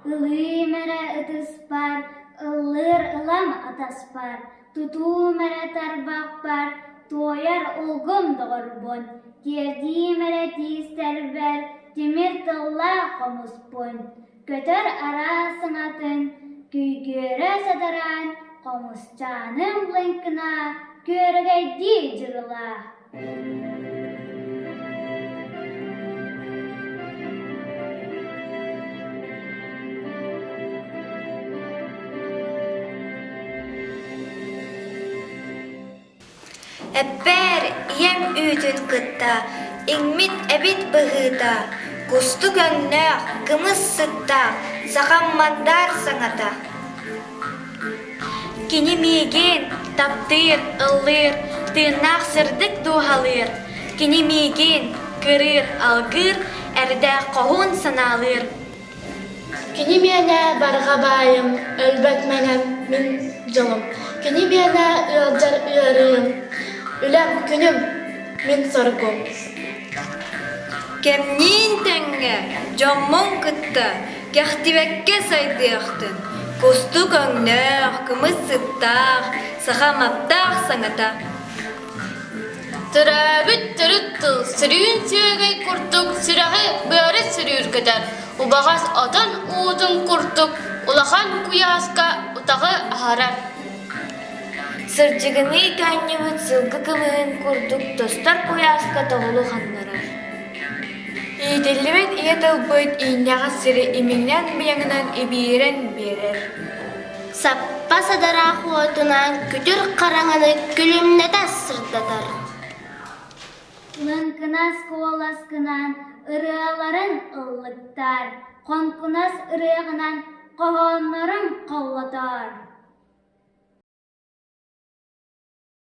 Ылы мәре ытыспар, ыллыр ылам атаспар, туту мәре тарбақ бар, тояр олгым доғырбон, керди мәре тистер бәр, темір тылла қомыспон. Көтөр ара сыңатын, күйгөрі садаран, қомысчаным лынкына, көргейді жырыла. Эппер ием үтін кытта, иңмит эбит быһыта, кусту көннөөх кымыс сытта, сахаммандар саңата. Кини миген таптыр, ыллыр, тыыннаах сырдык дуһалыр, кини миген кырыр, алгыр, эрдэ қоһун саналыр. Кини миэне барга байым, өлбөт менен мин жылым. Кини миэне ыалжар ыарыым, үлем күнүм мин соргум. Кемнин тәңгә, жоммон кытта, кәхтибәккә сайдыяқтын, кусту көңнөөх, кымыс сыттаах, сахаматтаах саңата. Төрәбіт түріттіл, сүрүйін сүйегей күртік, сүрәғі бөрі сүрүйір көтер. Убағас атын уутын күртік, улахан куяска утағы ахарар. Сырджыгыны кәннебіт сылгы кымын күрдік, тостар куяска тоғылу ханнара. Иделлебет иетіл бұйт иінняға сірі имеңнен бияңынан ибиерен берер. Саппа садара хуатынан күтір қараңаны күлімнеті сырдатар. Лынкынас коваласкынан ырыаларын ыллыктар, қонкунас ырыағынан қоғонларын қаулатар.